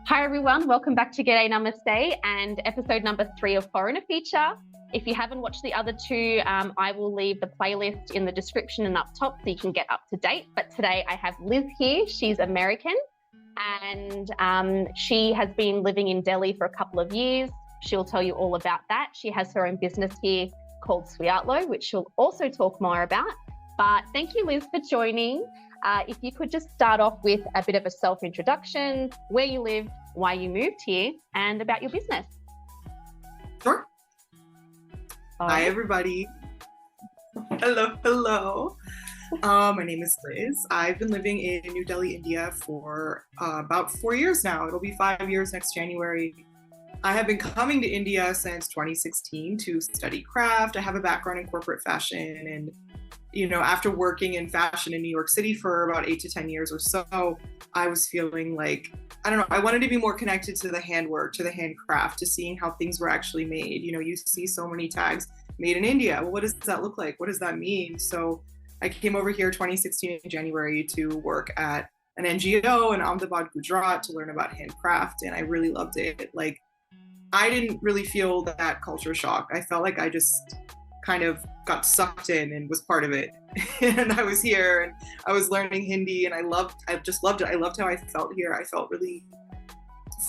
Hi everyone, welcome back to Namaste and episode number 3 of Foreigner Feature. If you haven't watched the other two, I will leave the playlist in the description and up top so you can get up to date. But today I have Liz here. She's American and she has been living in Delhi for a couple of years. She'll tell you all about that. She has her own business here called Swiatlo, which she'll also talk more about. But thank you, Liz, for joining. If you could just start off with a bit of a self-introduction, where you live, why you moved here, and about your business. Sure. Hi, everybody. Hello. My name is Liz. I've been living in New Delhi, India for about 4 years now. It'll be 5 years next January. I have been coming to India since 2016 to study craft. I have a background in corporate fashion, and after working in fashion in New York City for about 8 to 10 years or so, I was feeling like, I wanted to be more connected to the handwork, to the handcraft, to seeing how things were actually made. You see so many tags made in India. Well, what does that look like? What does that mean? So I came over here 2016 in January to work at an NGO in Ahmedabad, Gujarat, to learn about handcraft, and I really loved it. Like, I didn't really feel that culture shock. I felt like I just kind of got sucked in and was part of it. And I was here and I was learning Hindi, and I just loved it. I loved how I felt here. I felt really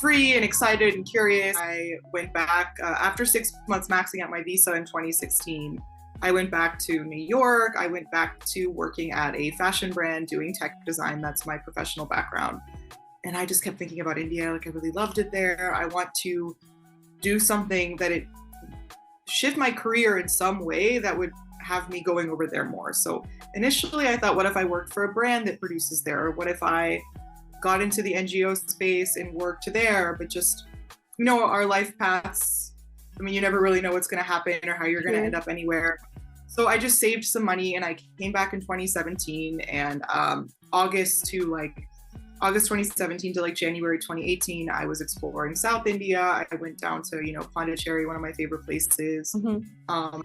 free and excited and curious. I went back after 6 months maxing out my visa in 2016. I went back to New York. I went back to working at a fashion brand doing tech design. That's my professional background. And I just kept thinking about India. Like, I really loved it there. I want to do something that it shift my career in some way that would have me going over there more. So initially I thought, what if I worked for a brand that produces there? Or what if I got into the NGO space and worked there? But just, our life paths, you never really know what's going to happen or how you're going to end up anywhere. So I just saved some money and I came back in 2017, and August 2017 to January 2018, I was exploring South India. I went down to, Pondicherry, one of my favorite places. I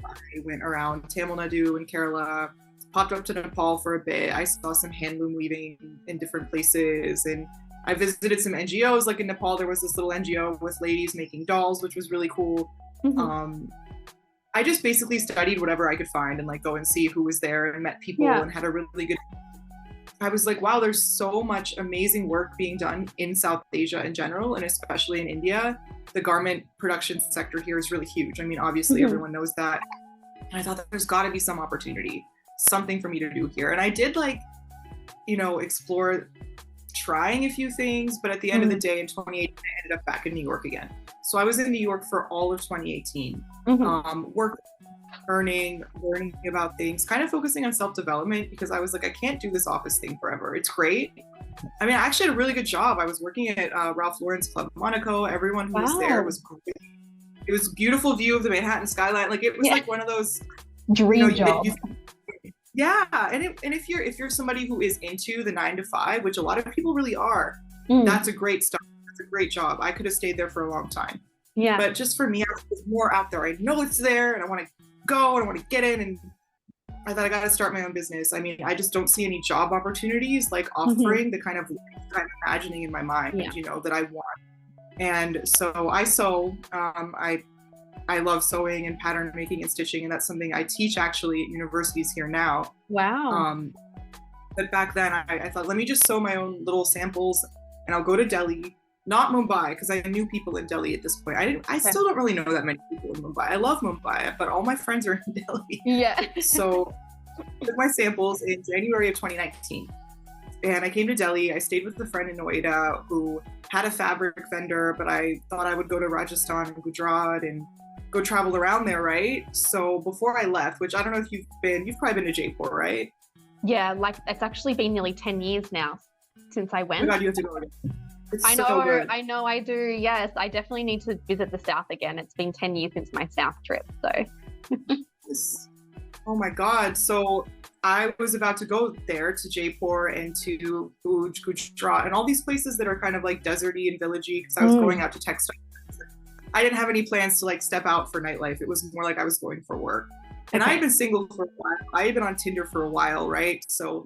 went around Tamil Nadu and Kerala, popped up to Nepal for a bit. I saw some handloom weaving in different places, and I visited some NGOs. Like in Nepal, there was this little NGO with ladies making dolls, which was really cool. I just basically studied whatever I could find and go and see who was there, and met people and had a really good. I was like, wow, there's so much amazing work being done in South Asia in general, and especially in India. The garment production sector here is really huge. Obviously everyone knows that. And I thought that there's got to be some opportunity, something for me to do here. And I did explore trying a few things, but at the end of the day in 2018, I ended up back in New York again. So I was in New York for all of 2018, learning about things, kind of focusing on self-development, because I was like, I can't do this office thing forever. It's great. I actually had a really good job. I was working at Ralph Lauren's Club Monaco. Everyone who was there was great. It was a beautiful view of the Manhattan skyline. It was like one of those dream jobs. And if you're somebody who is into the 9 to 5, which a lot of people really are, that's a great start. That's a great job. I could have stayed there for a long time. Yeah. But just for me, I was more out there. I know it's there, and I want to go and I want to get in, and I thought I got to start my own business. I just don't see any job opportunities offering the kind of life that I'm imagining in my mind, that I want. And so I sew. I love sewing and pattern making and stitching, and that's something I teach actually at universities here now. Wow. But back then I thought, let me just sew my own little samples, and I'll go to Delhi. Not Mumbai, because I knew people in Delhi at this point. I still don't really know that many people in Mumbai. I love Mumbai, but all my friends are in Delhi. Yeah. So I took my samples in January of 2019. And I came to Delhi. I stayed with a friend in Noida who had a fabric vendor, but I thought I would go to Rajasthan and Gujarat and go travel around there, right? So before I left, which I don't know if you've probably been to Jaipur, right? Yeah, it's actually been nearly 10 years now since I went. Oh my God, you have to go again. I know I do. Yes, I definitely need to visit the South again. It's been 10 years since my South trip, so. Oh my God. So I was about to go there to Jaipur and to Gujarat and all these places that are kind of deserty and villagey, because I was going out to textiles. I didn't have any plans to step out for nightlife. It was more like I was going for work. And I had been single for a while. I had been on Tinder for a while, right? So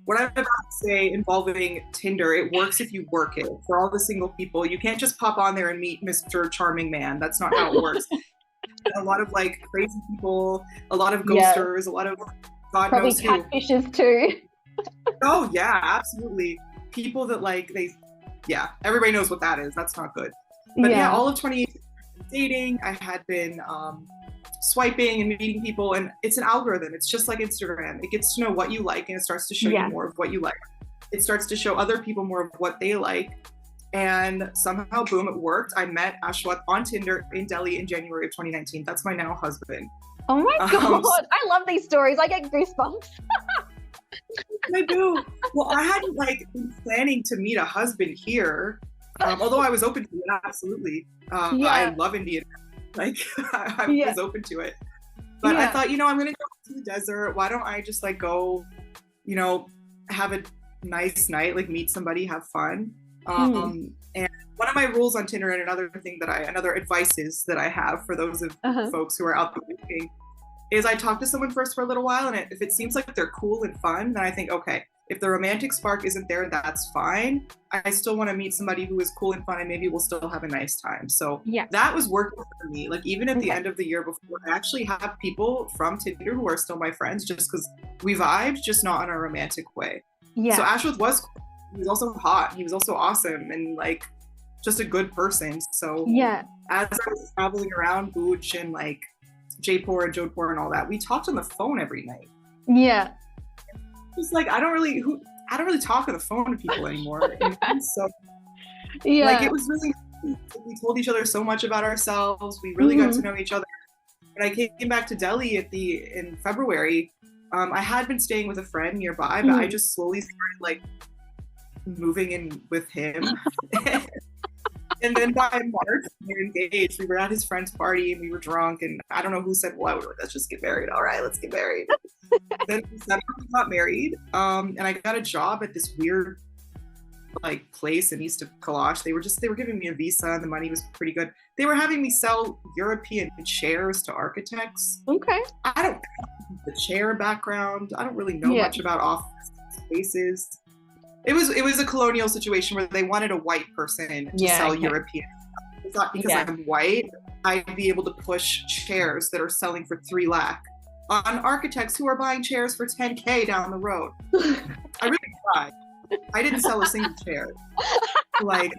what I'm about to say involving Tinder, it works if you work it. For all the single people, you can't just pop on there and meet Mr. Charming Man. That's not how it works. A lot of like crazy people, a lot of ghosters, a lot of God probably knows who. catfishes too. Oh yeah, absolutely. People that like everybody knows what that is. That's not good. But yeah, all of 2018 dating. I had been swiping and meeting people, and it's an algorithm. It's just like Instagram. It gets to know what you like, and it starts to show you more of what you like. It starts to show other people more of what they like. And somehow, boom, it worked. I met Ashwat on Tinder in Delhi in January of 2019. That's my now husband. Oh my God. I love these stories. I get goosebumps. I do. Well, I hadn't like been planning to meet a husband here, although I was open to it, absolutely. I love India. Like I was open to it. But I thought, I'm going to go to the desert. Why don't I just like go, have a nice night, like meet somebody, have fun. And one of my rules on Tinder, and another advices that I have for those of folks who are out there looking, is I talk to someone first for a little while, and if it seems like they're cool and fun, then I think, okay, if the romantic spark isn't there, that's fine. I still want to meet somebody who is cool and fun, and maybe we'll still have a nice time. So that was working for me. Like even at the end of the year before, I actually have people from Tinder who are still my friends just because we vibed, just not in a romantic way. Yeah. So Ashwat was cool. He was also hot. He was also awesome and like just a good person. So as I was traveling around Bhuj and like Jaipur and Jodhpur and all that, we talked on the phone every night. Yeah. Just like I don't really talk on the phone to people anymore. So like it was really, we told each other so much about ourselves. We really got to know each other. When I came back to Delhi in February, I had been staying with a friend nearby, but I just slowly started like moving in with him. And then by March, we were engaged. We were at his friend's party and we were drunk, and I don't know who said what. We were like, let's just get married. All right, let's get married. Then we got married, and I got a job at this weird like place in east of Kailash. They were giving me a visa, and the money was pretty good. They were having me sell European chairs to architects. Okay. I don't have the chair background. I don't really know much about office spaces. It was a colonial situation where they wanted a white person to sell European. It's not because I'm white. I'd be able to push chairs that are selling for 3 lakh on architects who are buying chairs for 10K down the road. I really tried. I didn't sell a single chair. Like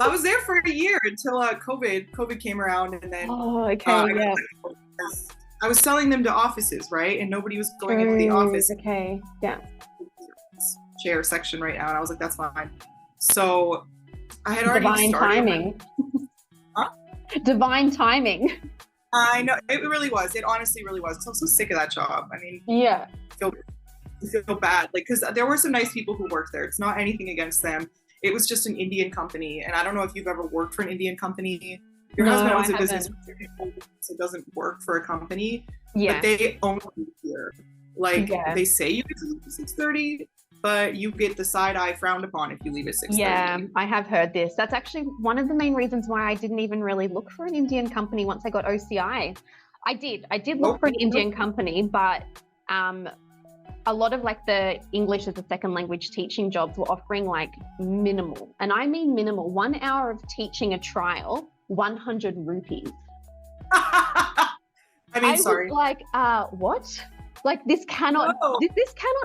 I was there for a year until COVID came around, and then I was selling them to offices, right? And nobody was going into the office. Okay. Yeah. Chair section right now, and I was like, that's fine. So I had already started. Divine timing. I know, it really was. It honestly really was. I'm so sick of that job. I mean, I feel bad, like, because there were some nice people who worked there. It's not anything against them. It was just an Indian company, and I don't know if you've ever worked for an Indian company. Your husband owns a business, so it doesn't work for a company. But they own you here. Like they say you get to leave at 6:30, but you get the side eye frowned upon if you leave at 6:30. Yeah, I have heard this. That's actually one of the main reasons why I didn't even really look for an Indian company once I got OCI. I did look for an Indian company, but a lot of like the English as a second language teaching jobs were offering like minimal, and I mean minimal. 1 hour of teaching a trial, 100 rupees. I was like, what? Like this cannot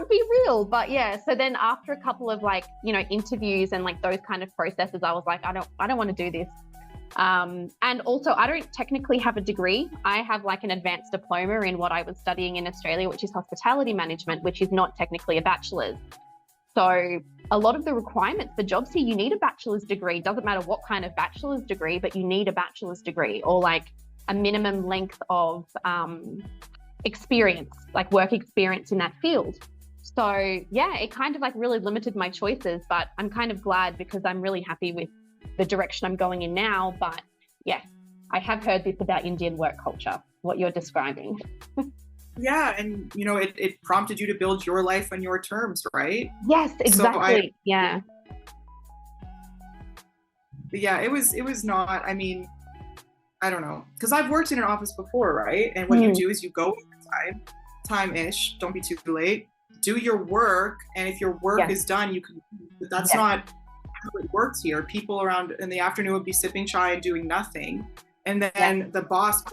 be real. But yeah, so then after a couple of like, interviews and like those kind of processes, I was like, I don't want to do this. And also I don't technically have a degree. I have like an advanced diploma in what I was studying in Australia, which is hospitality management, which is not technically a bachelor's. So a lot of the requirements for jobs here, you need a bachelor's degree. Doesn't matter what kind of bachelor's degree, but you need a bachelor's degree or like a minimum length of experience, like work experience in that field. So yeah, it kind of like really limited my choices, but I'm kind of glad because I'm really happy with the direction I'm going in now. But yeah, I have heard this about Indian work culture, what you're describing. Yeah, and it prompted you to build your life on your terms, right? Yes, exactly. Yeah. But yeah, it was not, I mean, I don't know, because I've worked in an office before, right? And what you do is you go time-ish, don't be too late. do your work, and if your work is done, you can, but that's not how it works here. People around in the afternoon would be sipping chai and doing nothing. And then the boss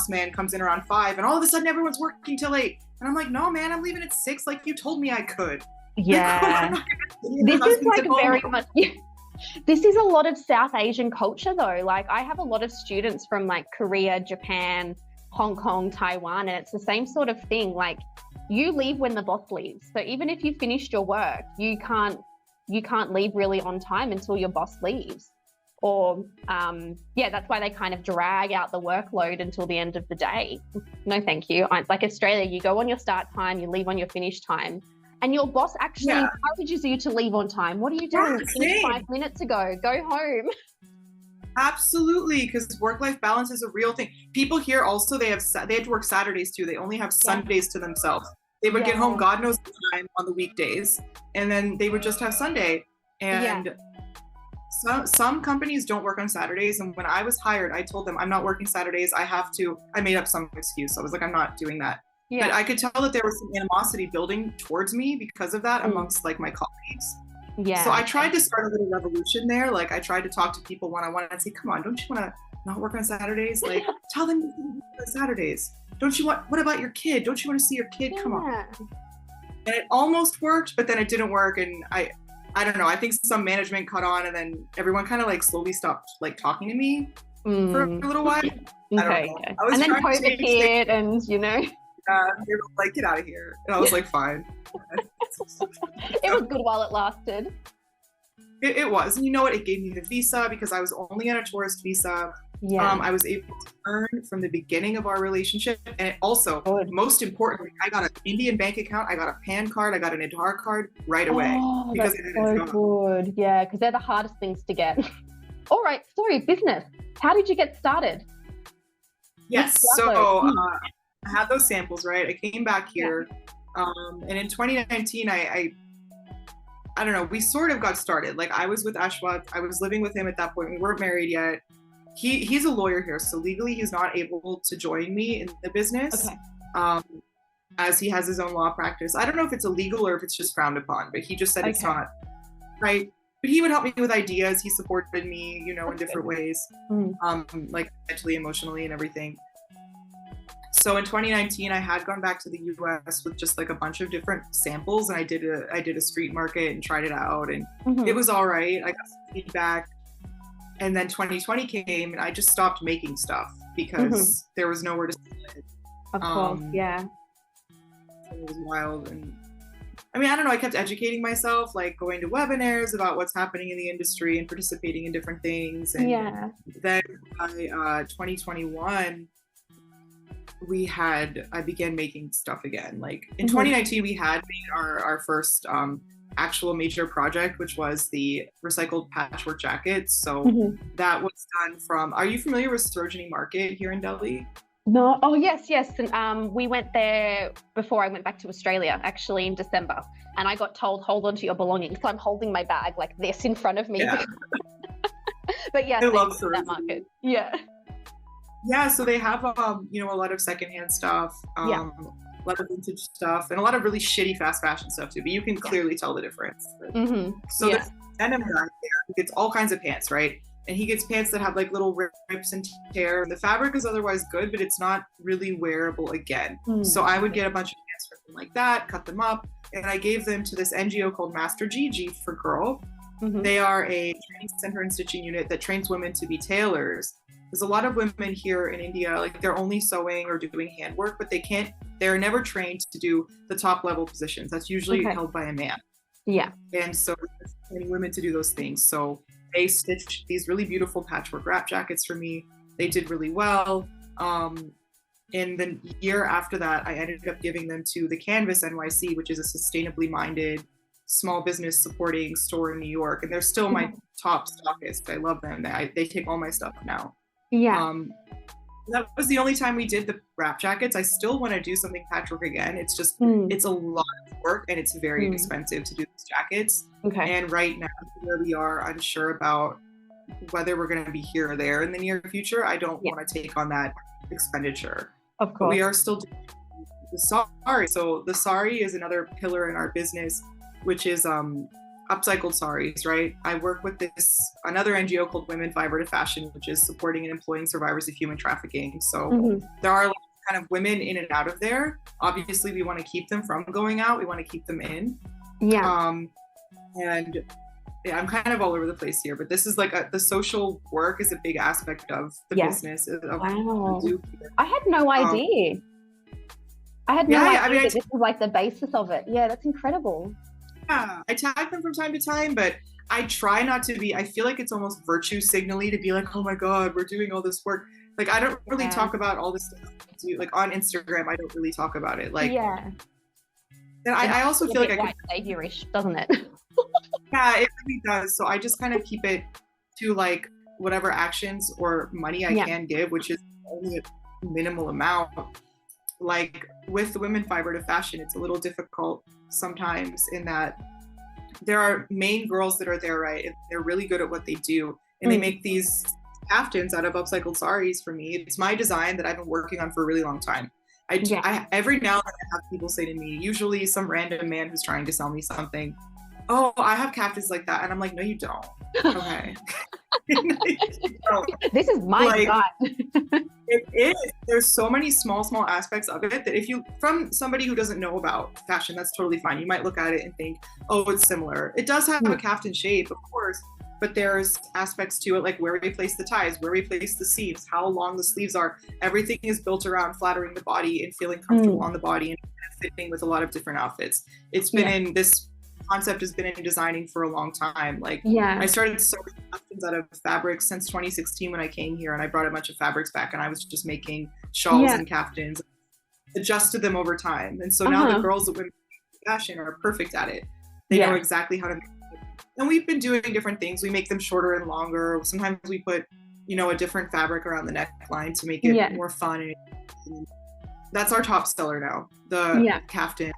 man comes in around 5, and all of a sudden everyone's working till 8. And I'm like, no, man, I'm leaving at 6. Like you told me I could. Yeah. This is like very much, this is a lot of South Asian culture though. Like I have a lot of students from like Korea, Japan, Hong Kong, Taiwan, and it's the same sort of thing. Like you leave when the boss leaves. So even if you finished your work, you can't leave really on time until your boss leaves. Or that's why they kind of drag out the workload until the end of the day. No, thank you. Like Australia, you go on your start time, you leave on your finish time, and your boss actually encourages you to leave on time. What are you doing? You finished 5 minutes ago. Go home. Absolutely, because work-life balance is a real thing. People here also, they have to work Saturdays too. They only have Sundays to themselves. They would get home God knows the time on the weekdays, and then they would just have Sunday. And some companies don't work on Saturdays. And when I was hired, I told them I'm not working Saturdays. I made up some excuse. I was like, I'm not doing that. Yeah. But I could tell that there was some animosity building towards me because of that amongst like my colleagues. Yeah. So I tried to start a little revolution there. Like I tried to talk to people one-on-one and say, come on, don't you want to not work on Saturdays? Like tell them you can work on Saturdays. What about your kid? Don't you want to see your kid? Come on. And it almost worked, but then it didn't work. And I don't know. I think some management caught on, and then everyone kind of like slowly stopped like talking to me for a little while. I don't know. And then COVID hit, and you know. They were like, get out of here. And I was like, fine. It was good while it lasted. It was. And you know what? It gave me the visa because I was only on a tourist visa. Yeah. I was able to earn from the beginning of our relationship. And it also, most importantly, I got an Indian bank account. I got a PAN card. I got an Aadhaar card right away. Oh, because that's so good. Yeah, because they're the hardest things to get. All right. Sorry, business. How did you get started? Yes. So I had those samples, right? I came back here. And in 2019, I don't know, we sort of got started. Like I was with Ashwat. I was living with him at that point. We weren't married yet. He's a lawyer here, so legally he's not able to join me in the business, as he has his own law practice. I don't know if it's illegal or if it's just frowned upon, but he just said it's not, right? But he would help me with ideas. He supported me, you know, in different ways, like mentally, emotionally, and everything. So in 2019, I had gone back to the US with just like a bunch of different samples, and I did a street market and tried it out, and it was all right. I got some feedback. And then 2020 came, and I just stopped making stuff because there was nowhere to sell it. Of course, yeah. It was wild. And I mean, I don't know, I kept educating myself, like going to webinars about what's happening in the industry and participating in different things. And then by 2021, I began making stuff again. Like in 2019, we had made our first actual major project, which was the recycled patchwork jackets. So that was done from, are you familiar with Sarojini Market here in Delhi? No. Oh, yes. And we went there before I went back to Australia, actually in December. And I got told, hold on to your belongings. So I'm holding my bag like this in front of me. Yeah. But yeah, I love that market. Yeah. Yeah. So they have, you know, a lot of secondhand stuff. A lot of vintage stuff, and a lot of really shitty fast fashion stuff too, but you can clearly tell the difference. So there's denim guy there who gets all kinds of pants, right? And he gets pants that have like little rips and tear. The fabric is otherwise good, but it's not really wearable again. So I would get a bunch of pants from him like that, cut them up, and I gave them to this NGO called Master G for Girl. They are a training center and stitching unit that trains women to be tailors. There's a lot of women here in India, like they're only sewing or doing handwork, but they're never trained to do the top level positions. That's usually held by a man. Yeah. And so training women to do those things. So they stitched these really beautiful patchwork wrap jackets for me. They did really well. In the year after that, I ended up giving them to the Canvas NYC, which is a sustainably minded small business supporting store in New York. And they're still my top stockist. I love them. They take all my stuff now. Yeah. That was the only time we did the wrap jackets. I still want to do something patchwork again. It's just, it's a lot of work, and it's very expensive to do these jackets. And right now, where we are unsure about whether we're going to be here or there in the near future, I don't want to take on that expenditure. Of course. But we are still doing the sari. So the sari is another pillar in our business, which is upcycled saris, right? I work with another NGO called Women Fiber to Fashion, which is supporting and employing survivors of human trafficking. So there are kind of women in and out of there. Obviously, we want to keep them from going out. We want to keep them in. Yeah. And yeah, I'm kind of all over the place here, but this is like the social work is a big aspect of the business. Wow. I had no idea. I had no idea that this was like the basis of it. Yeah, that's incredible. Yeah, I tag them from time to time, but I try not to be, I feel like it's almost virtue signally to be like, oh my God, we're doing all this work. Like, I don't really talk about all this stuff. Like on Instagram, I don't really talk about it. Like, and I also feel like I could savior-ish, doesn't it? Yeah, it really does. So I just kind of keep it to like whatever actions or money I can give, which is only a minimal amount. Like with the Women Fiber to Fashion, it's a little difficult sometimes in that there are main girls that are there, right? And they're really good at what they do. And they make these kaftans out of upcycled saris for me. It's my design that I've been working on for a really long time. I every now and then I have people say to me, usually some random man who's trying to sell me something, oh, I have kaftans like that. And I'm like, no, you don't. Okay. This is my design. It is. There's so many small aspects of it that if you, from somebody who doesn't know about fashion, that's totally fine. You might look at it and think, oh, it's similar. It does have a kaftan shape, of course, but there's aspects to it, like where we place the ties, where we place the seams, how long the sleeves are. Everything is built around flattering the body and feeling comfortable on the body and fitting with a lot of different outfits. It's been in this concept has been in designing for a long time. Like I started sewing kaftans out of fabrics since 2016 when I came here, and I brought a bunch of fabrics back and I was just making shawls and kaftans, adjusted them over time. And so now the girls at Women Fashion are perfect at it. They know exactly how to make it. And we've been doing different things. We make them shorter and longer. Sometimes we put, a different fabric around the neckline to make it more fun. And that's our top seller now. The kaftan.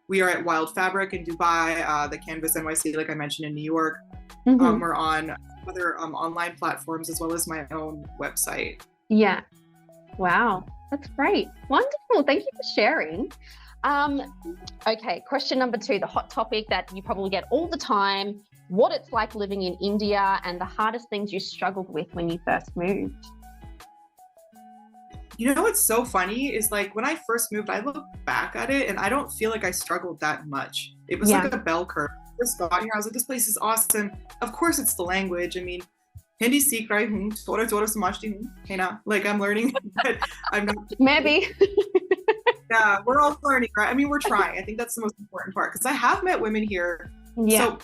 We are at Wild Fabric in Dubai, the Canvas NYC, like I mentioned, in New York. We're on other online platforms as well as my own website. Yeah. Wow. That's great. Wonderful. Thank you for sharing. Okay. Question number 2, the hot topic that you probably get all the time, what it's like living in India and the hardest things you struggled with when you first moved. You know what's so funny is like when I first moved, I look back at it and I don't feel like I struggled that much. It was like a bell curve. I first got here, I was like, this place is awesome. Of course, it's the language. I mean, Hindi seekh rahi hoon, thoda samajhti hoon, hai na? Like I'm learning, but I'm not. Maybe. Yeah, we're all learning, right? I mean, we're trying. I think that's the most important part because I have met women here. So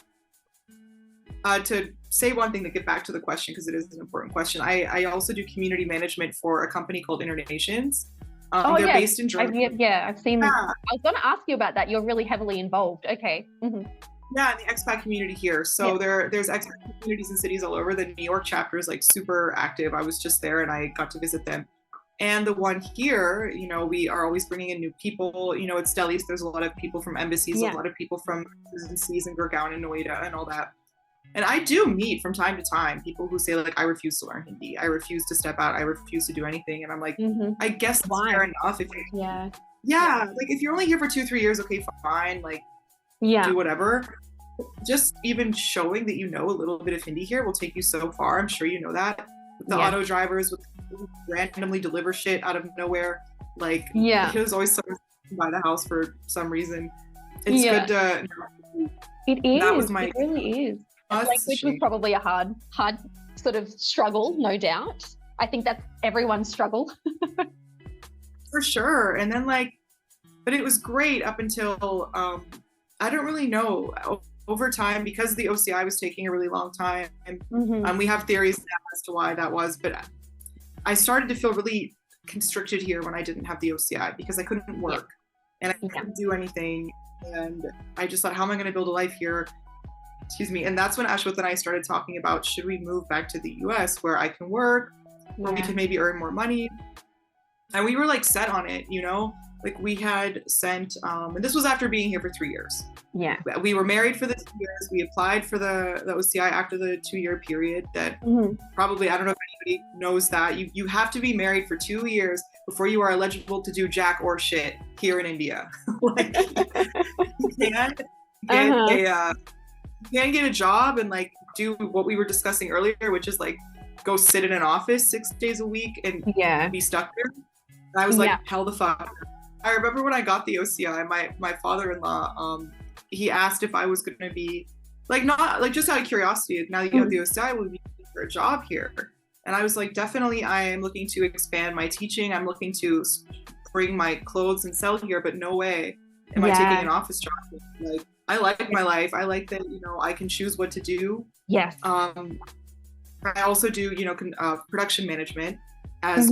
to say one thing to get back to the question, because it is an important question, I also do community management for a company called Internations. They're based in Germany. I've seen. I was going to ask you about that. You're really heavily involved. Okay. Yeah, in the expat community here. So there's expat communities in cities all over. The New York chapter is like super active. I was just there and I got to visit them. And the one here, we are always bringing in new people. It's Delhi, so there's a lot of people from embassies, a lot of people from agencies in Gurgaon and Noida and all that. And I do meet from time to time people who say like, I refuse to learn Hindi. I refuse to step out. I refuse to do anything. And I'm like, I guess that's fair enough. If like if you're only here for 2-3 years, okay, fine. Like do whatever. Just even showing that you know a little bit of Hindi here will take you so far. I'm sure you know that. The auto drivers would randomly deliver shit out of nowhere. Like it was always someone by the house for some reason. It's good to. It is. That was it really is. Language was probably a hard sort of struggle, no doubt. I think that's everyone's struggle. For sure. And then but it was great up until, I don't really know, over time, because the OCI was taking a really long time. We have theories as to why that was, but I started to feel really constricted here when I didn't have the OCI because I couldn't work and I couldn't do anything. And I just thought, how am I going to build a life here? Excuse me. And that's when Ashwat and I started talking about, should we move back to the US where I can work, where we can maybe earn more money? And we were set on it, like we had sent, and this was after being here for 3 years. Yeah. We were married for the 2 years. We applied for the OCI after the 2-year period that probably, I don't know if anybody knows that. You have to be married for 2 years before you are eligible to do jack or shit here in India. Like, you can't get a job and like do what we were discussing earlier, which is like go sit in an office 6 days a week and be stuck there. And I was like, hell the fuck. I remember when I got the OCI, my father-in-law, he asked if I was going to be like, not like just out of curiosity, now that you have the OCI, will be for a job here? And I was like, definitely, I am looking to expand my teaching. I'm looking to bring my clothes and sell here, but no way am I taking an office job. Like, I like my life. I like that, you know, I can choose what to do. Yes. I also do, you know, production management as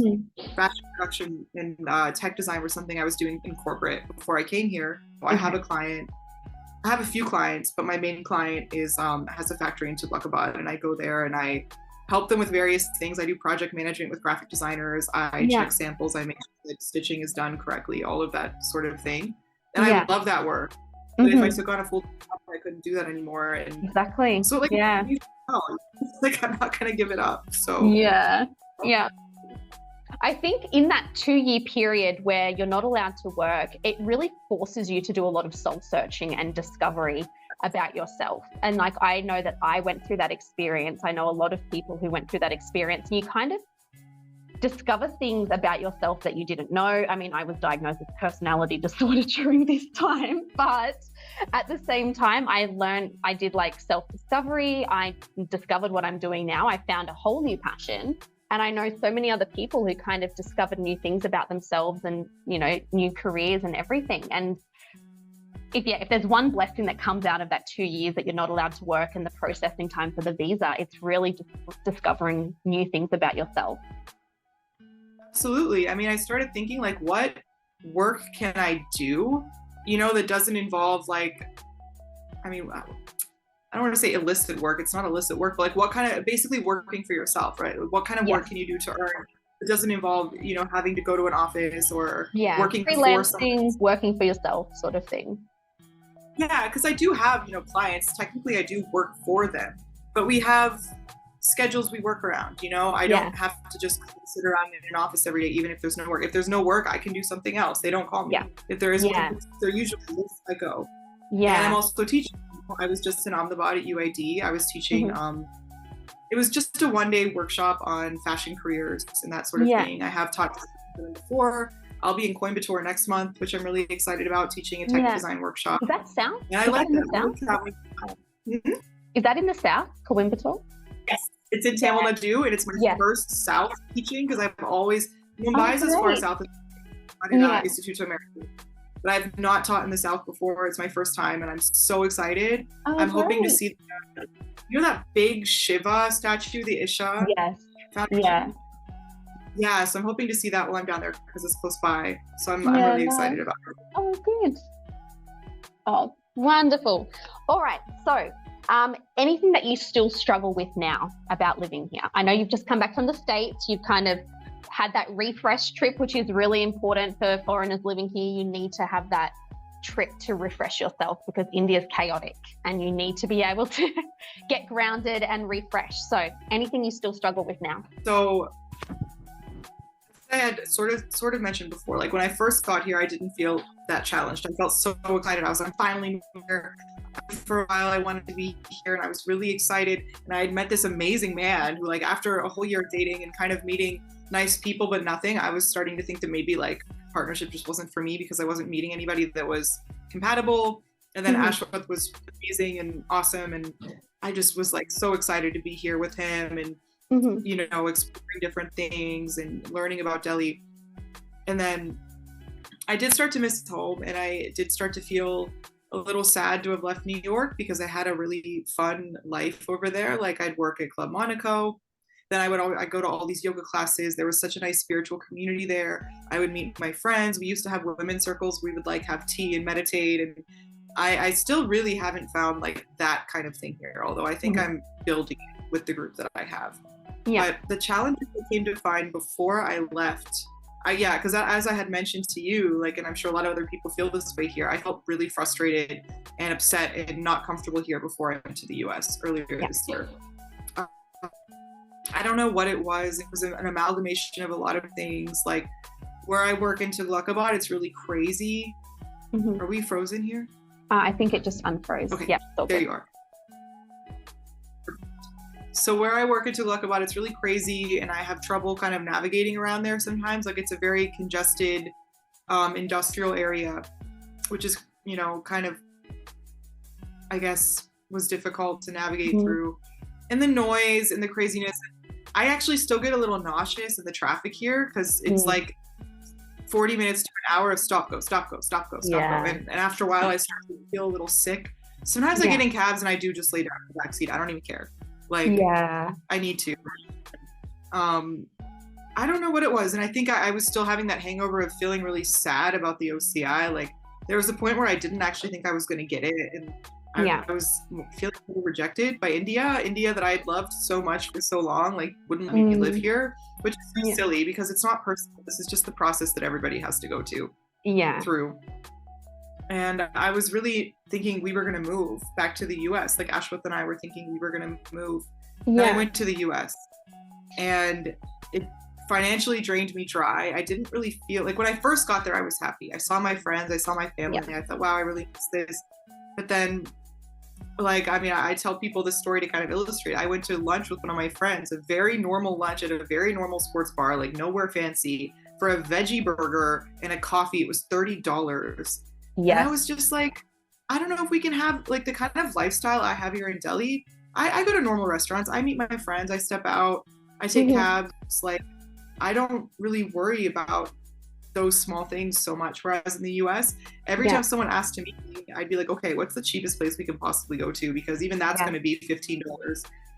fashion production and tech design was something I was doing in corporate before I came here. So I have a client. I have a few clients, but my main client is has a factory in Tublakabad, and I go there and I help them with various things. I do project management with graphic designers. I check samples. I make sure that stitching is done correctly, all of that sort of thing. And I love that work. But if I took on a full job, I couldn't do that anymore. And exactly. So like, like I'm not gonna give it up. So yeah. I think in that 2-year period where you're not allowed to work, it really forces you to do a lot of soul searching and discovery about yourself. And like, I know that I went through that experience. I know a lot of people who went through that experience, and you kind of discover things about yourself that you didn't know. I mean, I was diagnosed with personality disorder during this time, but at the same time, I did like self-discovery. I discovered what I'm doing now. I found a whole new passion. And I know so many other people who kind of discovered new things about themselves and, you know, new careers and everything. And if there's one blessing that comes out of that 2 years that you're not allowed to work and the processing time for the visa, it's really just discovering new things about yourself. Absolutely. I mean, I started thinking like, what work can I do, you know, that doesn't involve like, I mean, I don't want to say illicit work. It's not illicit work, but like what kind of, basically working for yourself, right? What kind of work can you do to earn? It doesn't involve, you know, having to go to an office or working for someone. Working for yourself sort of thing. Yeah, because I do have, you know, clients. Technically, I do work for them, but we have schedules we work around, you know? I don't have to just sit around in an office every day, even if there's no work. If there's no work, I can do something else. They don't call me. If there is work, they're usually I go. And I'm also teaching. I was just in Ahmedabad at UID. I was teaching, it was just a 1-day workshop on fashion careers and that sort of thing. I have taught them before. I'll be in Coimbatore next month, which I'm really excited about, teaching a tech design workshop. Is that south? And I like that. Is that in the south, Coimbatore? Yes, it's in Tamil Nadu, and it's my first south teaching because I've always, Mumbai is as far south as Instituto Americano. But I've not taught in the South before. It's my first time, and I'm so excited. I'm hoping to see, you know, that big Shiva statue, the Isha? Yes. Yeah, so I'm hoping to see that while I'm down there because it's close by. So I'm really excited about it. Oh, good. Oh, wonderful. All right. So, anything that you still struggle with now about living here? I know you've just come back from the States. You've kind of had that refresh trip, which is really important for foreigners living here. You need to have that trip to refresh yourself because India is chaotic and you need to be able to get grounded and refresh. So anything you still struggle with now? So I had sort of mentioned before, like when I first got here, I didn't feel that challenged. I felt so excited. I'm finally here. For a while, I wanted to be here and I was really excited. And I had met this amazing man who, like, after a whole year of dating and kind of meeting nice people, but nothing, I was starting to think that maybe like partnership just wasn't for me because I wasn't meeting anybody that was compatible. And then Ashwath was amazing and awesome. And I just was like so excited to be here with him and, you know, exploring different things and learning about Delhi. And then I did start to miss home and I did start to feel a little sad to have left New York because I had a really fun life over there. Like I'd work at Club Monaco. Then I'd go to all these yoga classes. There was such a nice spiritual community there. I would meet my friends. We used to have women's circles. We would like have tea and meditate. And I still really haven't found like that kind of thing here, although I think I'm building it with the group that I have. But the challenges I came to find before I left, yeah, because as I had mentioned to you, like, and I'm sure a lot of other people feel this way here, I felt really frustrated and upset and not comfortable here before I went to the US earlier this year. I don't know what it was. It was an amalgamation of a lot of things. Like where I work in Tughlaqabad, it's really crazy. Are we frozen here? I think it just unfroze. Okay, yeah, there you are. So where I work in Tughlaqabad, it's really crazy, and I have trouble kind of navigating around there sometimes. Like it's a very congested industrial area, which is, you know, kind of, I guess, was difficult to navigate through. And the noise and the craziness. I actually still get a little nauseous in the traffic here because it's like 40 minutes to an hour of stop, go, stop, go, stop, go, stop, go. And after a while, I start to feel a little sick. Sometimes I get in cabs and I do just lay down in the back seat. I don't even care. Like, I need to. I don't know what it was. And I think I was still having that hangover of feeling really sad about the OCI. Like, there was a point where I didn't actually think I was going to get it. And I was feeling rejected by India that I had loved so much for so long, like wouldn't let me live here, which is so silly because it's not personal. This is just the process that everybody has to go through. And I was really thinking we were going to move back to the US. Like Ashwath and I were thinking we were going to move. And I went to the US and it financially drained me dry. I didn't really feel like when I first got there, I was happy. I saw my friends, I saw my family. I thought, wow, I really miss this. But then, like, I mean, I tell people this story to kind of illustrate. I went to lunch with one of my friends, a very normal lunch at a very normal sports bar, like nowhere fancy, for a veggie burger and a coffee. It was $30. And I was just like, I don't know if we can have like the kind of lifestyle I have here in Delhi. I go to normal restaurants. I meet my friends. I step out. I take cabs. Like, I don't really worry about those small things so much. Whereas in the US, every time someone asked to meet me, I'd be like, okay, what's the cheapest place we can possibly go to? Because even that's going to be $15.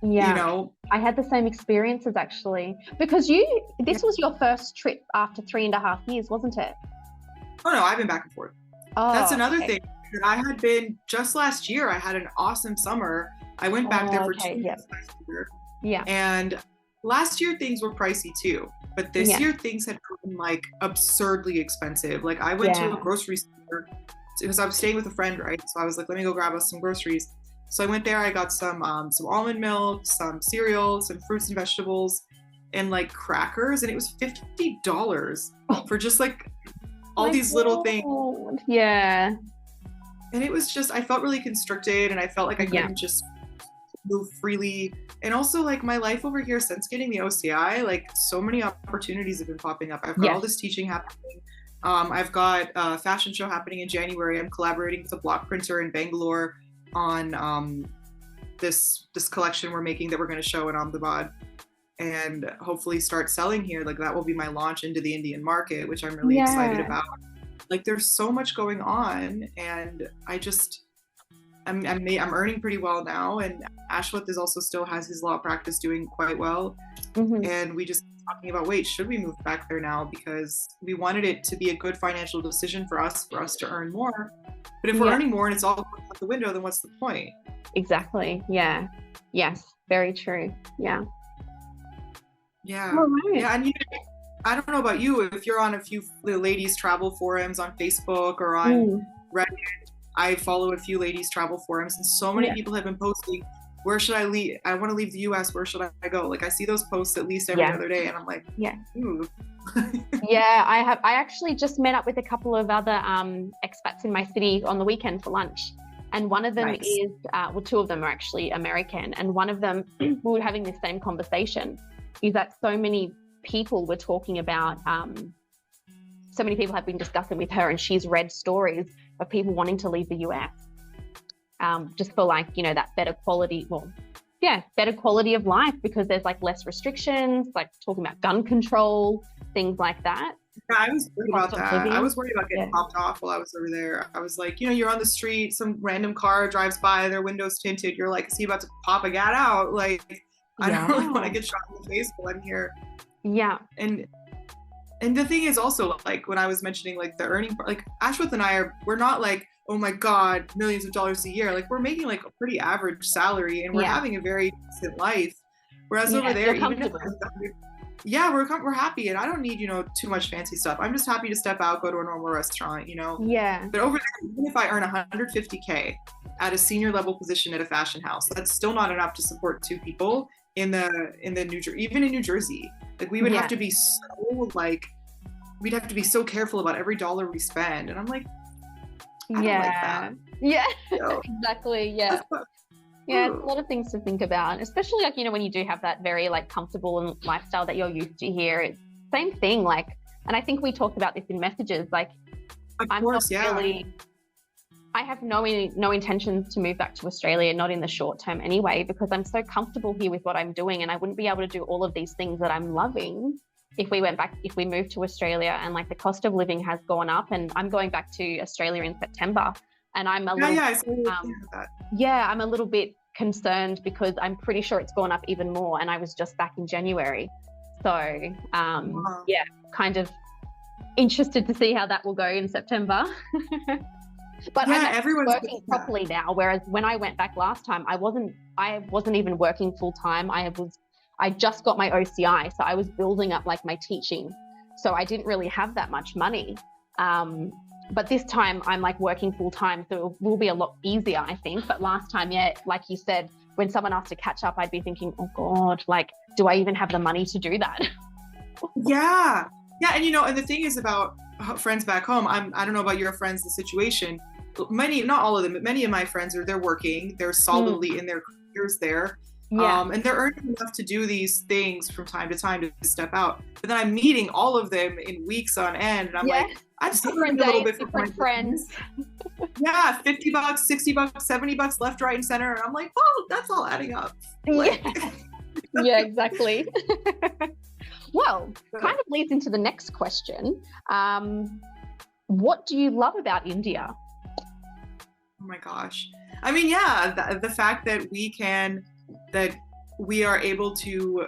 Yeah, you know, I had the same experiences actually, because this was your first trip after 3.5 years, wasn't it? Oh no, I've been back and forth. Oh, that's another thing. I had been just last year. I had an awesome summer. I went back there for 2 years last year. Yeah. And last year things were pricey too, but this year things had gotten like absurdly expensive. Like I went to a grocery store because I was staying with a friend, right? So I was like, let me go grab us some groceries. So I went there. I got some almond milk, some cereal, some fruits and vegetables, and like crackers, and it was $50 for just like all these little things. Yeah. And it was just, I felt really constricted, and I felt like I couldn't just move freely. And also like my life over here since getting the OCI, like so many opportunities have been popping up. I've got all this teaching happening. I've got a fashion show happening in January. I'm collaborating with a block printer in Bangalore on this collection we're making that we're going to show in Ahmedabad and hopefully start selling here. Like that will be my launch into the Indian market, which I'm really excited about. Like there's so much going on, and I'm earning pretty well now, and Ashwath is also still has his law practice doing quite well. And we just talking about, wait, should we move back there now? Because we wanted it to be a good financial decision for us to earn more. But if we're earning more and it's all going out the window, then what's the point? Exactly. Yeah. Yes. Very true. Yeah. Yeah. Yeah. And I don't know about you, if you're on a few ladies travel forums on Facebook or on Reddit. I follow a few ladies travel forums, and so many people have been posting, where should I leave? I want to leave the US. Where should I go? Like I see those posts at least every other day, and I'm like, ooh. Yeah, I have. I actually just met up with a couple of other expats in my city on the weekend for lunch. And one of them is, well, two of them are actually American. And one of them, we were having this same conversation, is that so many people were talking about, so many people have been discussing with her, and she's read stories of people wanting to leave the US just for like, you know, that better quality, better quality of life, because there's like less restrictions, like talking about gun control, things like that. Yeah, I was worried about that. I was worried about getting popped off while I was over there. I was like, you know, you're on the street, some random car drives by, their windows tinted. You're like, is he about to pop a gat out? Like, I don't really want to get shot in the face while I'm here. Yeah. And the thing is also, like, when I was mentioning, like, the earning, like, Ashwath and we're not like, oh my God, millions of dollars a year. Like, we're making, like, a pretty average salary, and we're having a very decent life. Whereas over there, even if yeah, we're happy, and I don't need, too much fancy stuff. I'm just happy to step out, go to a normal restaurant. Yeah. But over there, even if I earn 150K at a senior level position at a fashion house, that's still not enough to support two people in the New Jersey, even in New Jersey. Like we would have to be we'd have to be so careful about every dollar we spend. And I'm like, I don't like that. Yeah, exactly. Yeah. Yeah, it's a lot of things to think about, especially like, when you do have that very like comfortable lifestyle that you're used to here. It's same thing. Like, and I think we talked about this in messages, like I have no intentions to move back to Australia, not in the short term anyway, because I'm so comfortable here with what I'm doing, and I wouldn't be able to do all of these things that I'm loving if we moved to Australia. And like the cost of living has gone up, and I'm going back to Australia in September, and I'm a I'm a little bit concerned because I'm pretty sure it's gone up even more, and I was just back in January. So kind of interested to see how that will go in September. But I'm working properly now, whereas when I went back last time, I wasn't even working full time. I just got my OCI, so I was building up like my teaching, so I didn't really have that much money. But this time I'm like working full time, so it will be a lot easier, I think. But last time, like you said, when someone asked to catch up, I'd be thinking, oh God, like, do I even have the money to do that? Yeah. And and the thing is about friends back home, I don't know about your friends, the situation. Many, not all of them, but many of my friends they're working, they're solidly in their careers there. And they're earning enough to do these things from time to time to step out. But then I'm meeting all of them in weeks on end, and I'm like, I'm suffering a little bit from my friends. Yeah, $50, $60, $70 left, right, and center. And I'm like, oh, that's all adding up. Like, yeah, exactly. Well, kind of leads into the next question. What do you love about India? Oh my gosh. I mean, the fact that we are able to,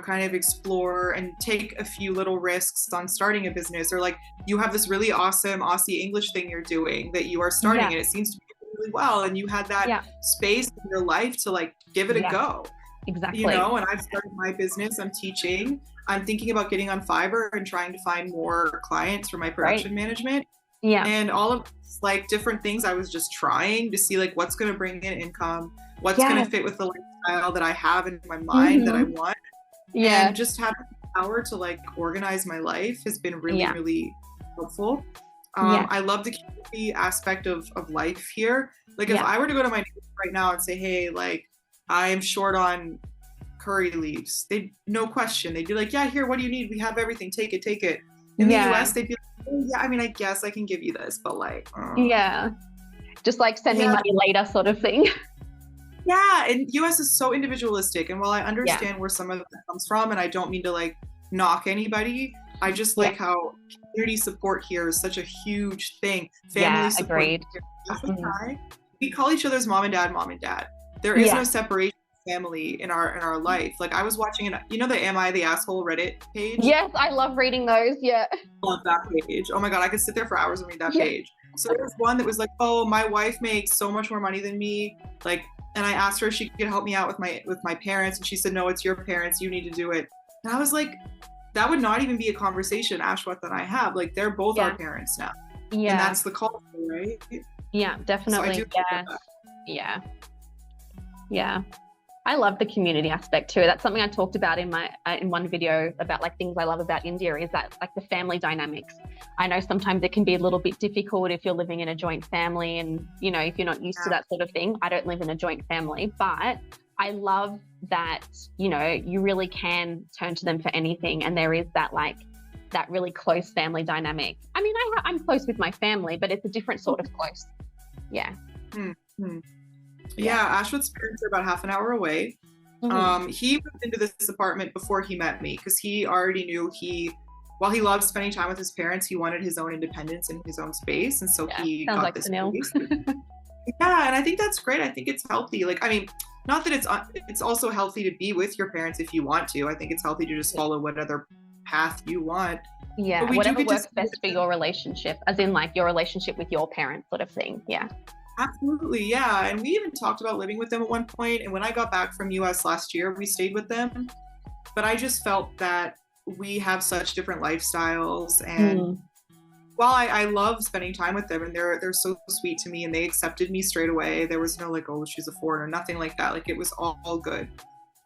kind of explore and take a few little risks on starting a business, or like you have this really awesome Aussie English thing you're doing that you are starting and it seems to be doing really well, and you had that space in your life to like give it a go. Exactly. And I've started my business, I'm teaching, I'm thinking about getting on Fiverr and trying to find more clients for my production management. Yeah. And all of like different things I was just trying to see like what's going to bring in income, what's going to fit with the lifestyle that I have in my mind that I want. Yeah. And just having the power to like organize my life has been really, really helpful. I love the community aspect of life here. Like if I were to go to my neighbors right now and say, hey, like I'm short on curry leaves, no question, they'd be like, yeah, here, what do you need? We have everything. Take it. In the US, they'd be like, oh, yeah, I mean, I guess I can give you this, but like, just like send me money later sort of thing. Yeah, and US is so individualistic, and while I understand where some of that comes from, and I don't mean to like knock anybody, I just like how community support here is such a huge thing. Family support. Agreed. We call each other's mom and dad. There is no separation of family in our life. Like I was watching the Am I the Asshole Reddit page? Yes, I love reading those. Yeah. I love that page. Oh my God, I could sit there for hours and read that page. So there was one that was like, oh, my wife makes so much more money than me. Like, and I asked her if she could help me out with my parents, and she said, no, it's your parents. You need to do it. And I was like, that would not even be a conversation, Ashwat, that I have. Like, they're both our parents now. Yeah. And that's the culture, right? Yeah, definitely. So yeah. I love the community aspect too. That's something I talked about in one video about like things I love about India, is that like the family dynamics. I know sometimes it can be a little bit difficult if you're living in a joint family, and if you're not used to that sort of thing. I don't live in a joint family, but I love that you really can turn to them for anything, and there is that like that really close family dynamic. I mean, I'm close with my family, but it's a different sort of close. Yeah. Mm-hmm. Yeah, Ashwat's parents are about half an hour away. Mm-hmm. He moved into this apartment before he met me because he already knew while he loved spending time with his parents, he wanted his own independence and his own space, and so he got like this space. Yeah, and I think that's great. I think it's healthy. Like, I mean, not that it's also healthy to be with your parents if you want to. I think it's healthy to just follow whatever path you want. Yeah, whatever works best for your relationship, as in like your relationship with your parents sort of thing. Yeah. Absolutely, yeah. And we even talked about living with them at one point. And when I got back from US last year, we stayed with them. But I just felt that we have such different lifestyles, and while I love spending time with them, and they're so sweet to me, and they accepted me straight away. There was no like, oh, she's a foreigner, nothing like that. Like, it was all good.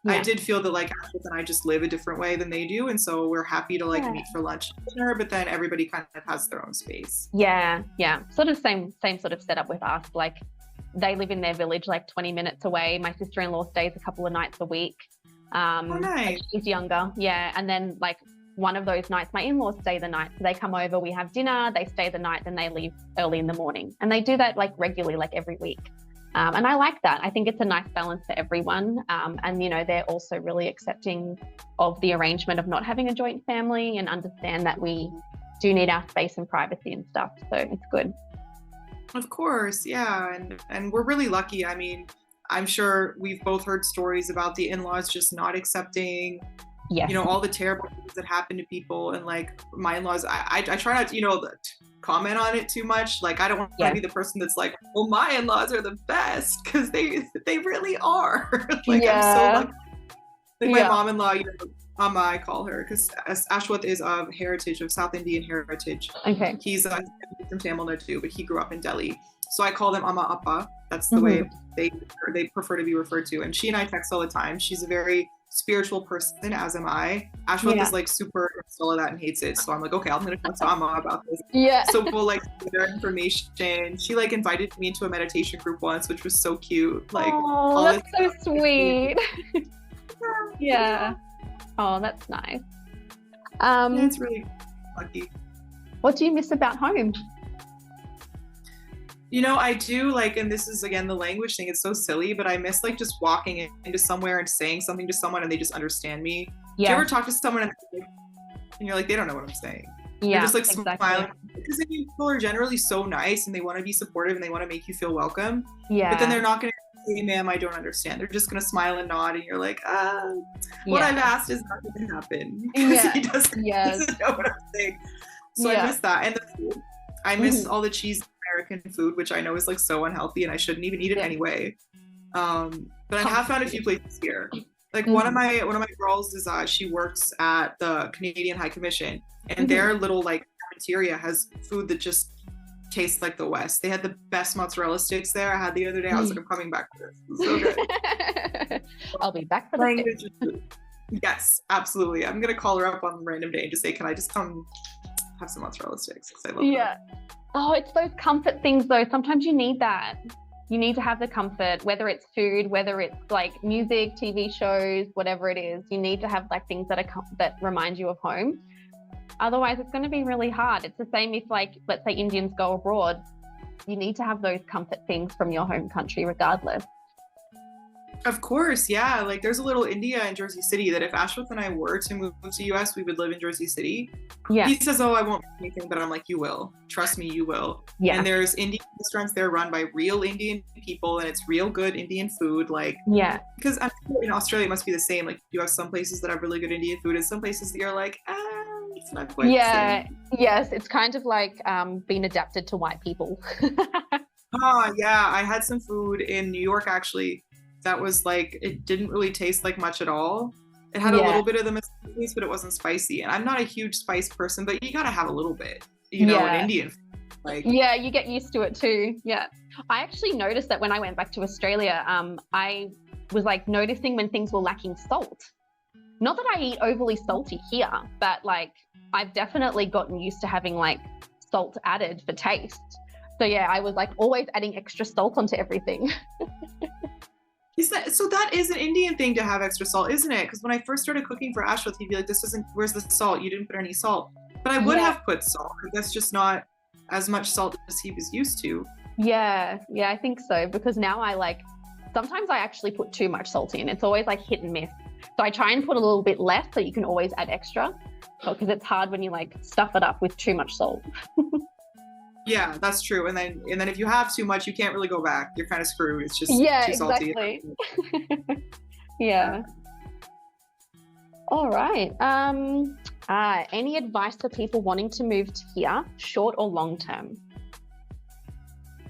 Yeah. I did feel that like Ashworth and I just live a different way than they do, and so we're happy to like meet for lunch and dinner, but then everybody kind of has their own space. Yeah, sort of same sort of setup with us. Like, they live in their village like 20 minutes away. My sister-in-law stays a couple of nights a week. Nice. She's younger, and then like one of those nights my in-laws stay the night, so they come over, we have dinner, they stay the night, then they leave early in the morning, and they do that like regularly, like every week. And I like that. I think it's a nice balance for everyone, and you know, they're also really accepting of the arrangement of not having a joint family, and understand that we do need our space and privacy and stuff, so it's good. Of course, yeah, and we're really lucky. I mean, I'm sure we've both heard stories about the in-laws just not accepting, yes, you know, all the terrible things that happen to people. And like my in-laws, I try not to, you know, comment on it too much. Like, I don't want to be the person that's like, well, my in-laws are the best, because they really are. Like, I'm so lucky. Like my mom-in-law, you know, Amma, I call her, because Ashworth is of heritage, of South Indian heritage. Okay. He's from Tamil Nadu, but he grew up in Delhi. So I call them Amma Appa. That's the way they prefer to be referred to. And she and I text all the time. She's a very spiritual person, as am I. Ashworth is like super against all of that and hates it. So I'm like, okay, I'm going to talk to Amma about this. Yeah. So we'll like share information. She like invited me into a meditation group once, which was so cute. Like, oh, that's so sweet. Yeah. Oh, that's nice. Yeah, it's really lucky. What do you miss about home? You know, I do like, and this is again the language thing, it's so silly, but I miss like just walking into somewhere and saying something to someone and they just understand me. Yeah. Do you ever talk to someone and you're like, they don't know what I'm saying? Yeah, they're just like smiling. Because people are generally so nice and they want to be supportive and they want to make you feel welcome. Yeah. But then they're not going to say, ma'am, I don't understand. They're just going to smile and nod, and you're like, what I've asked is not going to happen. Because he doesn't know what I'm saying. So I miss that. And the food. I miss all the cheese American food, which I know is like so unhealthy and I shouldn't even eat it anyway. But I have found a few places here. Like one of my girls is she works at the Canadian High Commission, and their little like cafeteria has food that just tastes like the West. They had the best mozzarella sticks there. I had the other day. I was like, I'm coming back for this. It's so good. I'll be back for the Yes, absolutely. I'm gonna call her up on a random day and just say, can I just come have some mozzarella sticks? Because I love them. Oh, it's those comfort things though. Sometimes you need that. You need to have the comfort, whether it's food, whether it's like music, TV shows, whatever it is. You need to have like things that remind you of home. Otherwise, it's going to be really hard. It's the same if like, let's say Indians go abroad. You need to have those comfort things from your home country regardless. Of course, yeah. Like there's a little India in Jersey City that if Ashworth and I were to move to US, we would live in Jersey City. Yeah. He says, oh, I won't do anything, but I'm like, you will. Trust me, you will. Yeah. And there's Indian restaurants there run by real Indian people, and it's real good Indian food. Like, yeah. Because I'm sure in Australia it must be the same. Like you have some places that have really good Indian food and some places that you're like, it's not quite the same. Yes. It's kind of like being adapted to white people. Yeah. I had some food in New York actually. That was like, it didn't really taste like much at all. It had a little bit of the spice, but it wasn't spicy. And I'm not a huge spice person, but you gotta have a little bit, you know, in Indian food. Like, yeah, you get used to it too. Yeah. I actually noticed that when I went back to Australia, I was like noticing when things were lacking salt. Not that I eat overly salty here, but like I've definitely gotten used to having like salt added for taste. So yeah, I was like always adding extra salt onto everything. That is an Indian thing to have extra salt, isn't it? Because when I first started cooking for Ashworth, he'd be like, where's the salt? You didn't put any salt. But I would have put salt. That's just not as much salt as he was used to. Yeah, I think so. Because now sometimes I actually put too much salt in. It's always like hit and miss. So I try and put a little bit less so you can always add extra. Because it's hard when you like stuff it up with too much salt. Yeah, that's true. And then if you have too much, you can't really go back. You're kind of screwed. It's just too salty. Exactly. Yeah. All right. Any advice for people wanting to move to here, short or long term?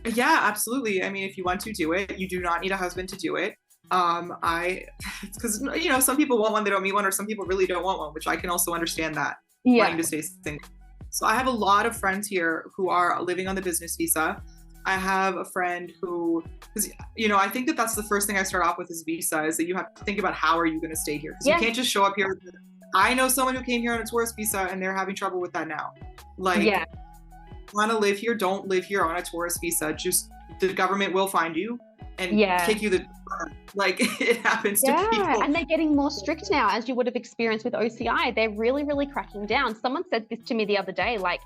Yeah, absolutely. I mean, if you want to do it, you do not need a husband to do it. It's because, you know, some people want one, they don't need one, or some people really don't want one, which I can also understand that, wanting to stay single. So I have a lot of friends here who are living on the business visa. I have a friend who, because, you know, I think that that's the first thing I start off with is visa, is that you have to think about how are you going to stay here? Because you can't just show up here. I know someone who came here on a tourist visa and they're having trouble with that now. Like, want to live here, don't live here on a tourist visa. Just the government will find you and kick you like it happens to people. And they're getting more strict now, as you would have experienced with OCI. They're really, really cracking down. Someone said this to me the other day, like,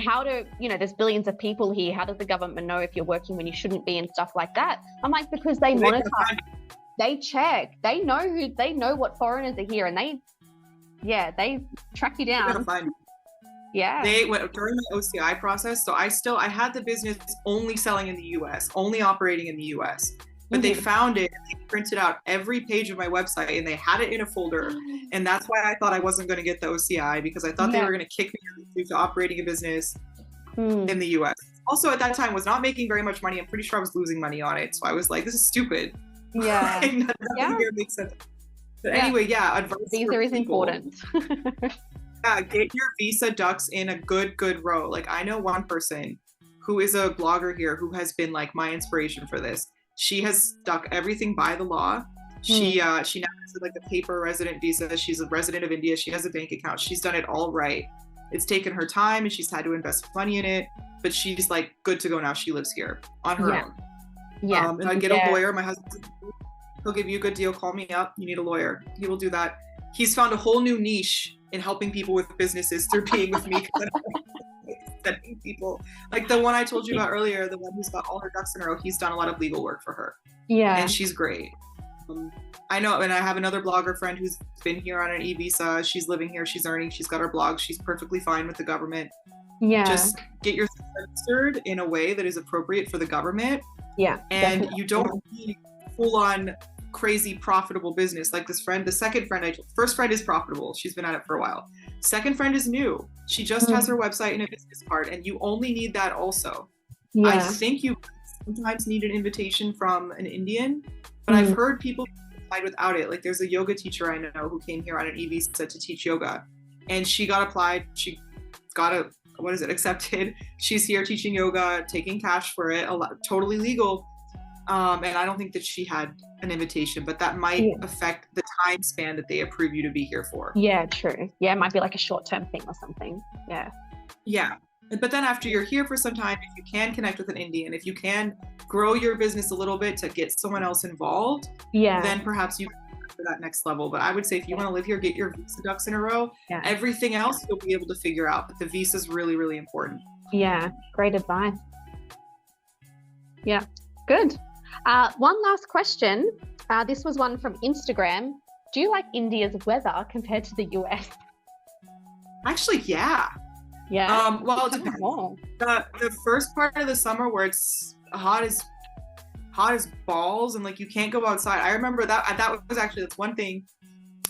how do, you know, there's billions of people here. How does the government know if you're working when you shouldn't be and stuff like that? I'm like, because they monitor, they check, they know what foreigners are here, and they track you down. They went during the OCI process. So I had the business only selling in the US, only operating in the US. But they found it and they printed out every page of my website and they had it in a folder. And that's why I thought I wasn't going to get the OCI, because I thought they were going to kick me out due to operating a business in the US. Also, at that time, was not making very much money. I'm pretty sure I was losing money on it. So I was like, this is stupid. Nothing here makes sense. But anyway, advice. Visa is important. Get your visa ducks in a good row. Like, I know one person who is a blogger here who has been like my inspiration for this. She has stuck everything by the law. She now has like a paper resident visa. She's a resident of India. She has a bank account. She's done it all right. It's taken her time and she's had to invest money in it, but she's like good to go now. She lives here on her own. And I get a lawyer. My husband, he'll give you a good deal. Call me up. You need a lawyer. He will do that. He's found a whole new niche in helping people with businesses through being with me. Sending people, like the one I told you about earlier, the one who's got all her ducks in a row, he's done a lot of legal work for her. And she's great. I know, and I have another blogger friend who's been here on an e-visa. She's living here, she's earning, she's got her blog, she's perfectly fine with the government. Just get yourself registered in a way that is appropriate for the government. And you don't need full-on crazy profitable business like this friend. The first friend is profitable, she's been at it for a while. Second friend is new, she just has her website and a business card, and you only need that also. I think you sometimes need an invitation from an Indian, but I've heard people applied without it. Like, there's a yoga teacher I know who came here on an e-visa to teach yoga, and she got applied, she got accepted. She's here teaching yoga, taking cash for it, totally legal. And I don't think that she had an invitation, but that might affect the time span that they approve you to be here for. True. It might be like a short-term thing or something. But then after you're here for some time, if you can connect with an Indian, if you can grow your business a little bit to get someone else involved, then perhaps you can go for that next level. But I would say if you want to live here, get your visa ducks in a row. Everything else you'll be able to figure out, but the visa is really, really important. Great advice. Good. One last question. This was one from Instagram. Do you like India's weather compared to the US? Actually, well, it depends. The first part of the summer where it's hot as balls and like you can't go outside. I remember that's one thing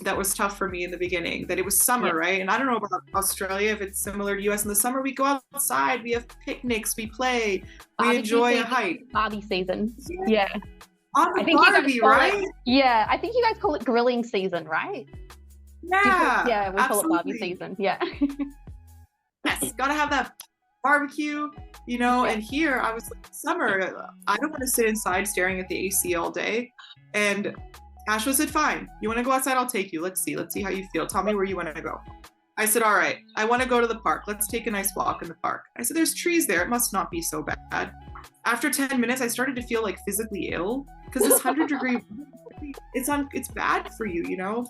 that was tough for me in the beginning, that it was summer, right? And I don't know about Australia, if it's similar to US. In the summer, we go outside, we have picnics, we play, we enjoy a hike. Barbie season. I think Barbie, right? I think you guys call it grilling season, right? We call it Barbie season. Yes, gotta have that barbecue, you know. And here I was like, summer, I don't want to sit inside staring at the AC all day. And Ashwa said, fine, you want to go outside? I'll take you. Let's see how you feel. Tell me where you want to go. I said, all right, I want to go to the park. Let's take a nice walk in the park. I said, there's trees there. It must not be so bad. After 10 minutes, I started to feel like physically ill because this 100-degree, it's bad for you, you know?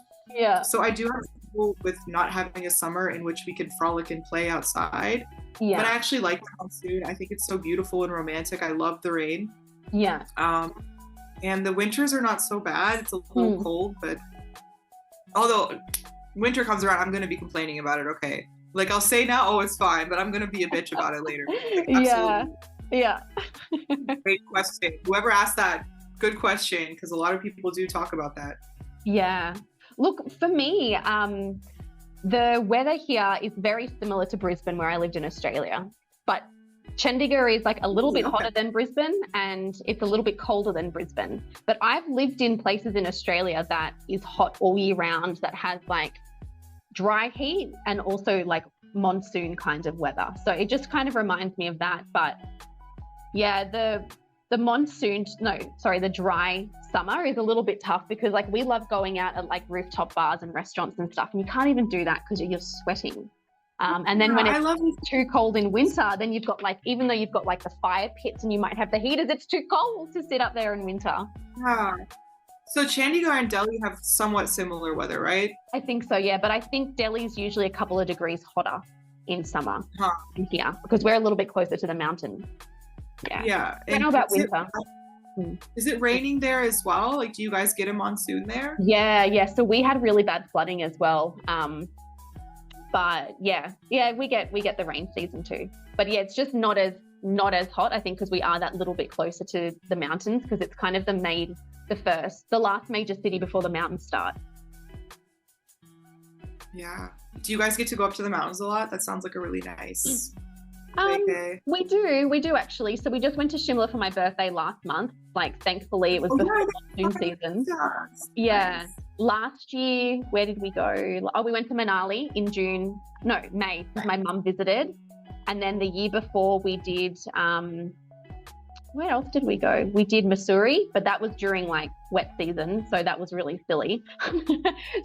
So I do have trouble with not having a summer in which we can frolic and play outside. But I actually like the monsoon. I think it's so beautiful and romantic. I love the rain. And the winters are not so bad. It's a little cold, but although winter comes around, I'm going to be complaining about it. Okay. Like, I'll say now, oh, it's fine, but I'm going to be a bitch about it later. Like, great question. Whoever asked that, good question, because a lot of people do talk about that. Look, for me, the weather here is very similar to Brisbane, where I lived in Australia, but Chandigarh is like a little bit Okay. hotter than Brisbane, and it's a little bit colder than Brisbane. But I've lived in places in Australia that is hot all year round, that has like dry heat and also like monsoon kind of weather. So it just kind of reminds me of that. But yeah, the dry summer is a little bit tough, because like we love going out at like rooftop bars and restaurants and stuff, and you can't even do that because you're sweating. And then when it's too cold in winter, then you've got like, even though you've got like the fire pits and you might have the heaters, it's too cold to sit up there in winter. Yeah. So Chandigarh and Delhi have somewhat similar weather, right? I think so, yeah. But I think Delhi's usually a couple of degrees hotter in summer than here, because we're a little bit closer to the mountain. Yeah. Yeah. I don't know about winter. Is it raining there as well? Like, do you guys get a monsoon there? Yeah. So we had really bad flooding as well. But yeah, we get the rain season too. But yeah, it's just not as hot, I think, because we are that little bit closer to the mountains, because it's kind of the last major city before the mountains start. Yeah. Do you guys get to go up to the mountains a lot? That sounds like a really nice We do actually. So we just went to Shimla for my birthday last month. Like, thankfully it was before the monsoon season. Yeah. Nice. Last year, where did we go? Oh, we went to Manali in May, because my mum visited. And then the year before we did, where else did we go? We did Missouri, but that was during like wet season. So that was really silly.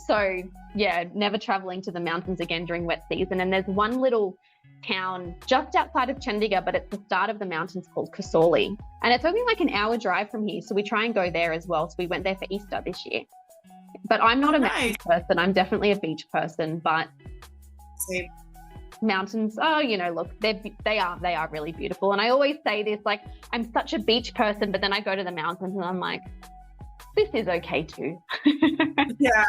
So yeah, never traveling to the mountains again during wet season. And there's one little town just outside of Chandigarh, but it's the start of the mountains, called Kasauli. And it's only like an hour drive from here. So we try and go there as well. So we went there for Easter this year. But I'm not a mountain person. I'm definitely a beach person, but same. Mountains, look, they are really beautiful. And I always say this, like, I'm such a beach person, but then I go to the mountains and I'm like, this is okay too. Yeah.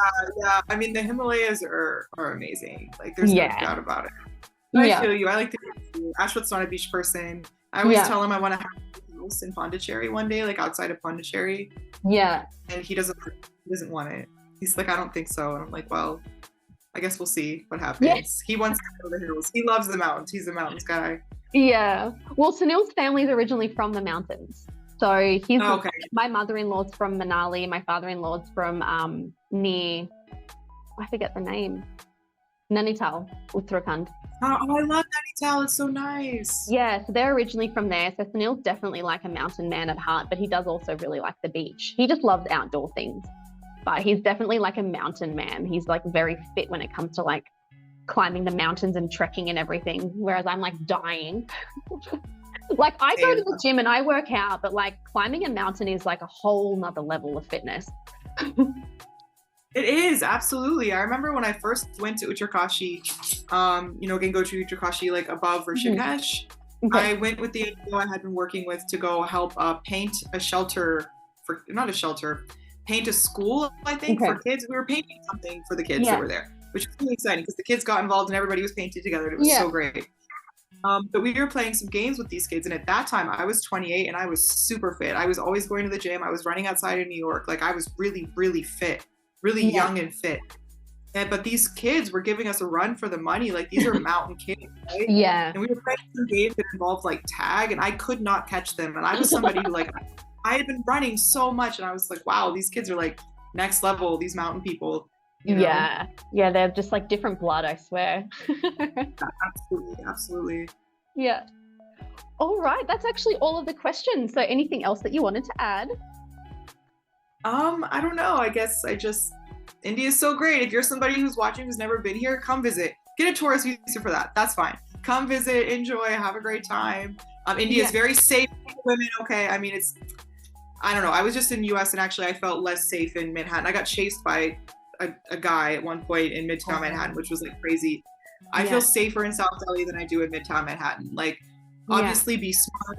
I mean, the Himalayas are amazing. Like, there's no doubt about it. I feel you. I like to go. Ashwat's not a beach person. I always tell him I want to have a house in Pondicherry one day, like outside of Pondicherry. Yeah. And he doesn't want it. He's like, I don't think so. And I'm like, well, I guess we'll see what happens. Yes. He wants to go to the hills. He loves the mountains. He's a mountains guy. Yeah. Well, Sunil's family is originally from the mountains. So my mother-in-law's from Manali. My father-in-law's from near, I forget the name, Nainital, Uttarakhand. Oh, I love Nainital. It's so nice. Yeah, so they're originally from there. So Sunil's definitely like a mountain man at heart, but he does also really like the beach. He just loves outdoor things. But he's definitely like a mountain man. He's like very fit when it comes to like climbing the mountains and trekking and everything. Whereas I'm like dying. Like, I go to the gym and I work out, but like climbing a mountain is like a whole nother level of fitness. It is, absolutely. I remember when I first went to Uttarkashi, Gangotri Uttarkashi, like above Rishikesh. I went with the NGO I had been working with to go help paint a shelter paint a school, I think, for kids. We were painting something for the kids that were there, which was really exciting because the kids got involved and everybody was painting together. It was so great. But we were playing some games with these kids. And at that time, I was 28 and I was super fit. I was always going to the gym. I was running outside of New York. Like, I was really, really fit, really young and fit. But these kids were giving us a run for the money. Like, these are mountain kids, right? Yeah. And we were playing some games that involved like tag, and I could not catch them. And I was somebody who like, I had been running so much, and I was like, wow, these kids are like next level, these mountain people. You know? Yeah, they're just like different blood, I swear. Absolutely. Yeah. All right, that's actually all of the questions. So anything else that you wanted to add? I don't know. I guess India is so great. If you're somebody who's watching who's never been here, come visit. Get a tourist visa for that. That's fine. Come visit, enjoy, have a great time. India is very safe for women. Okay, I mean, I don't know. I was just in the US and actually I felt less safe in Manhattan. I got chased by a guy at one point in Midtown Manhattan, which was like crazy. I feel safer in South Delhi than I do in Midtown Manhattan. Like, obviously be smart,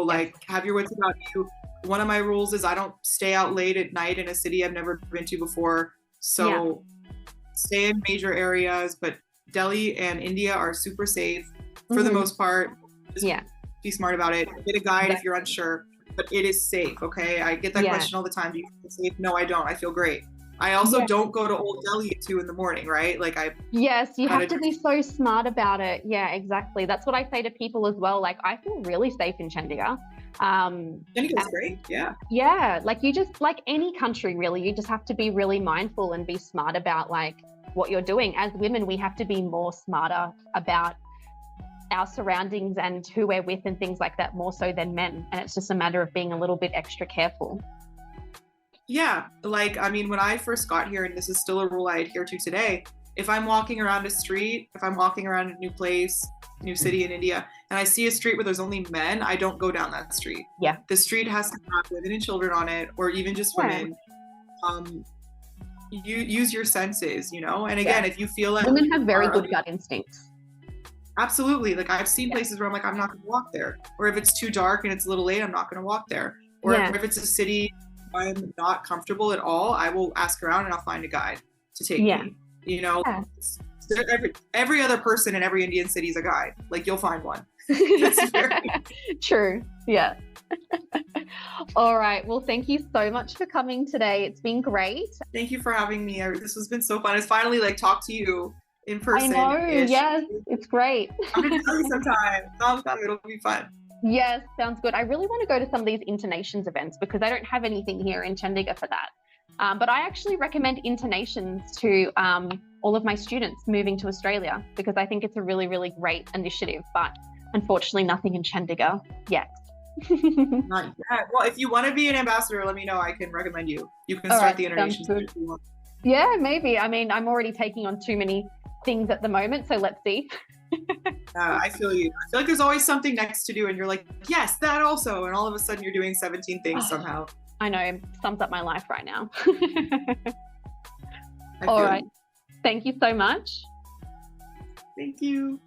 like have your wits about you. One of my rules is I don't stay out late at night in a city I've never been to before. So stay in major areas, but Delhi and India are super safe for the most part. Just be smart about it. Get a guide if you're unsure, but it is safe. Okay. I get that question all the time. Do you feel safe? No, I don't. I feel great. I also Yeah. don't go to Old Delhi at 2 in the morning, right? Like I Yes, you kind have of to be so smart about it. Yeah, exactly. That's what I say to people as well. Like, I feel really safe in Chandigarh. Chandigarh's great. Yeah. Yeah, like you just, like any country really, you just have to be really mindful and be smart about like what you're doing. As women, we have to be more smarter about our surroundings and who we're with and things like that, more so than men. And it's just a matter of being a little bit extra careful. Yeah, like I mean, when I first got here, and this is still a rule I adhere to today, if I'm walking around a street, if I'm walking around a new place, new city in India, and I see a street where there's only men, I don't go down that street. Yeah. The street has to have women and children on it, or even just Yeah. women. You use your senses, you know. And again, Yeah. if you feel like Women have very good gut instincts. absolutely, like I've seen Yeah. places where I'm like, I'm not going to walk there, or if it's too dark and it's a little late, I'm not going to walk there, or Yeah. if it's a city I'm not comfortable at all, I will ask around and I'll find a guide to take Yeah. me. You know, Yeah. every other person in every Indian city is a guide. Like you'll find one. True. Yeah. All right. Well, thank you so much for coming today. It's been great. Thank you for having me. This has been so fun. It's finally like talk to you in person. I know. Yes, it's great. I'm gonna tell you sometime. It'll be fun. Yes, sounds good. I really want to go to some of these internations events because I don't have anything here in Chandigarh for that. But I actually recommend internations to all of my students moving to Australia because I think it's a really, really great initiative. But unfortunately, nothing in Chandigarh yet. Not yet. Well, if you want to be an ambassador, let me know. I can recommend you. You can start the internations if you want. Yeah, maybe. I mean, I'm already taking on too many things at the moment, so let's see. I feel you. I feel like there's always something next to do, and you're like, yes, that also. And all of a sudden, you're doing 17 things somehow. I know. It sums up my life right now. I All feel right. you. Thank you so much. Thank you.